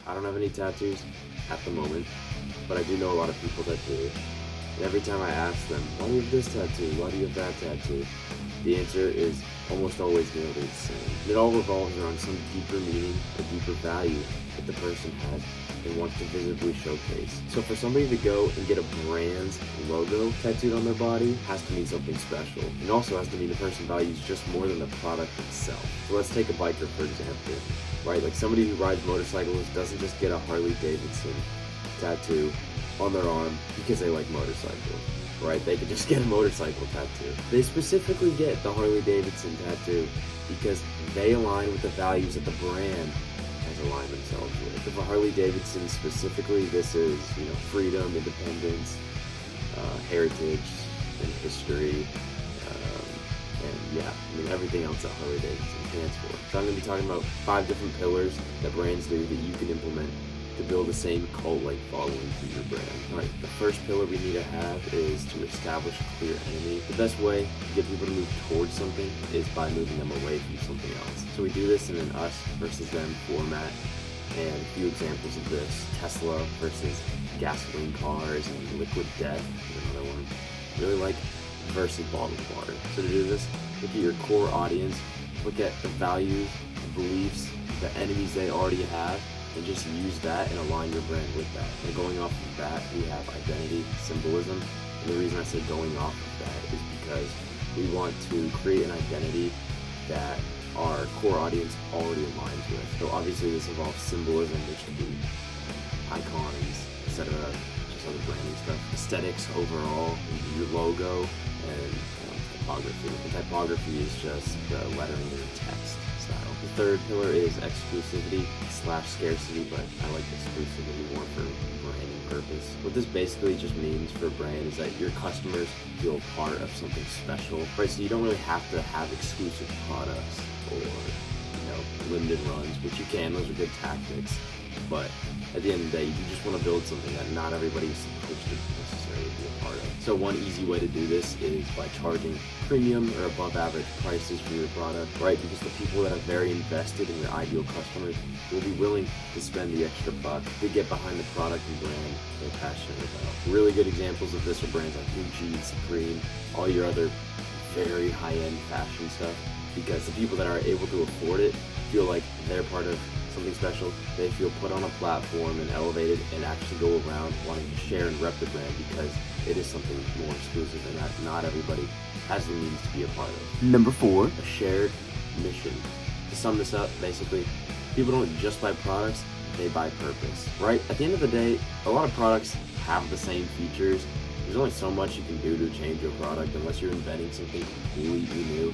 I don't have any tattoos at the moment, but I do know a lot of people that do. And every time I ask them, why do you have this tattoo? Why do you have that tattoo? The answer is almost always nearly the same. It all revolves around some deeper meaning, a deeper value that the person has and wants to visibly showcase. So for somebody to go and get a brand's logo tattooed on their body has to mean something special. And also has to mean the person values just more than the product itself. So let's take a biker for example, right? Like somebody who rides motorcycles doesn't just get a Harley Davidson tattoo on their arm because they like motorcycles, right? They could just get a motorcycle tattoo. They specifically get the Harley Davidson tattoo because they align with the values that the brand has aligned themselves with. For Harley Davidson specifically, this is, freedom, independence, heritage, and history, and everything else that Harley Davidson stands for. So I'm going to be talking about 5 different pillars that brands do that you can implement to build the same cult-like following for your brand. Alright, the first pillar we need to have is to establish a clear enemy. The best way to get people to move towards something is by moving them away from something else. So we do this in an us versus them format, and a few examples of this: Tesla versus gasoline cars, and liquid death is another one. Really like versus bottled water. So to do this, look at your core audience, look at the values, the beliefs, the enemies they already have, and just use that and align your brand with that. And going off of that, we have identity, symbolism. And the reason I say going off of that is because we want to create an identity that our core audience already aligns with. So obviously this involves symbolism, which could be icons, etc., just other branding stuff. Aesthetics overall, your logo, and typography. And typography is just the lettering and text style. The third pillar is exclusivity/scarcity, but I like exclusivity more for branding purpose. What this basically just means for a brand is that your customers feel part of something special, right? So you don't really have to have exclusive products or limited runs, which you can. Those are good tactics, but at the end of the day, you just want to build something that not everybody's supposed to necessarily be a part of. So one easy way to do this is by charging premium or above average prices for your product, right? Because the people that are very invested in your ideal customers will be willing to spend the extra buck to get behind the product and brand they're passionate about. Really good examples of this are brands like Gucci, Supreme, all your other very high-end fashion stuff, because the people that are able to afford it feel like they're part of something special. They feel put on a platform and elevated and actually go around wanting to share and rep the brand because it is something more exclusive and that not everybody has the means to be a part of. Number 4, a shared mission. To sum this up, basically, people don't just buy products, they buy purpose, right? At the end of the day, a lot of products have the same features. There's only so much you can do to change your product unless you're inventing something completely new,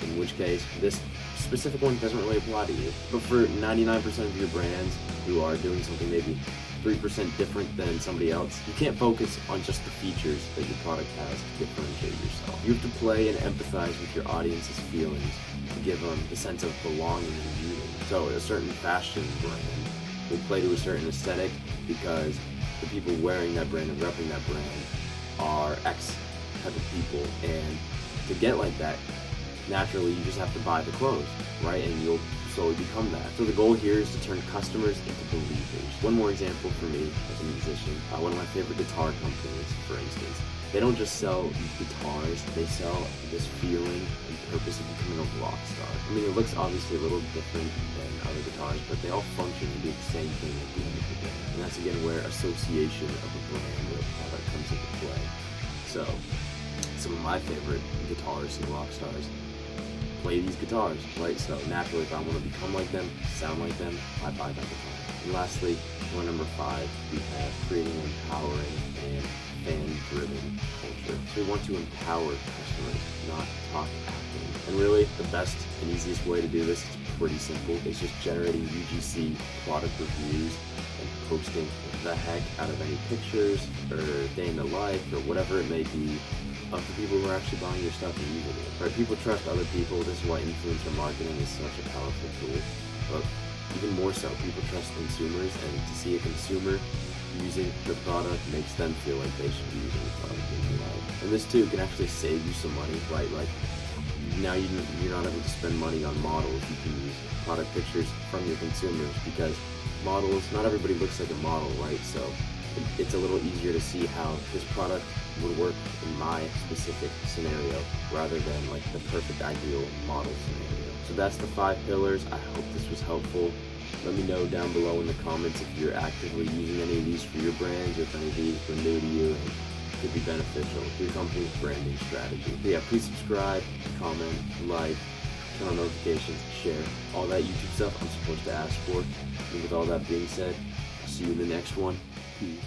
in which case this specific one doesn't really apply to you. But for 99% of your brands who are doing something maybe 3% different than somebody else, you can't focus on just the features that your product has to differentiate yourself. You have to play and empathize with your audience's feelings to give them the sense of belonging and beauty. So a certain fashion brand will play to a certain aesthetic because the people wearing that brand and repping that brand are X type of people, and to get like that, naturally you just have to buy the clothes, right? And you'll slowly become that. So the goal here is to turn customers into believers. One more example for me as a musician, one of my favorite guitar companies, for instance, they don't just sell guitars, they sell this feeling and purpose of becoming a rock star. I mean, it looks obviously a little different than other guitars, but they all function and do the same thing at the end of the day. And that's again where association of a brand or a product comes into play. So some of my favorite guitarists and rock stars play these guitars, right? So naturally, if I want to become like them, sound like them, I buy that guitar. And lastly, one number 5, we have creating an empowering and fan-driven culture. So we want to empower customers, not talk at them. And really, the best and easiest way to do this is pretty simple. It's just generating UGC product reviews and posting the heck out of any pictures or day in the life or whatever it may be of the people who are actually buying your stuff and using it. Right? People trust other people. This is why influencer marketing is such a powerful tool. But even more so, people trust consumers, and to see a consumer using the product makes them feel like they should be using the product in their life. And this too can actually save you some money, right? Like now you're not able to spend money on models. You can use product pictures from your consumers because models, not everybody looks like a model, right? So it's a little easier to see how this product would work in my specific scenario rather than like the perfect ideal model scenario. So that's the 5 pillars. I hope this was helpful. Let me know down below in the comments if you're actively using any of these for your brands, or if any of these were new to you and could be beneficial to your company's branding strategy. But yeah, please subscribe, comment, like, turn on notifications, share, all that YouTube stuff I'm supposed to ask for. And with all that being said, I'll see you in the next one. Peace.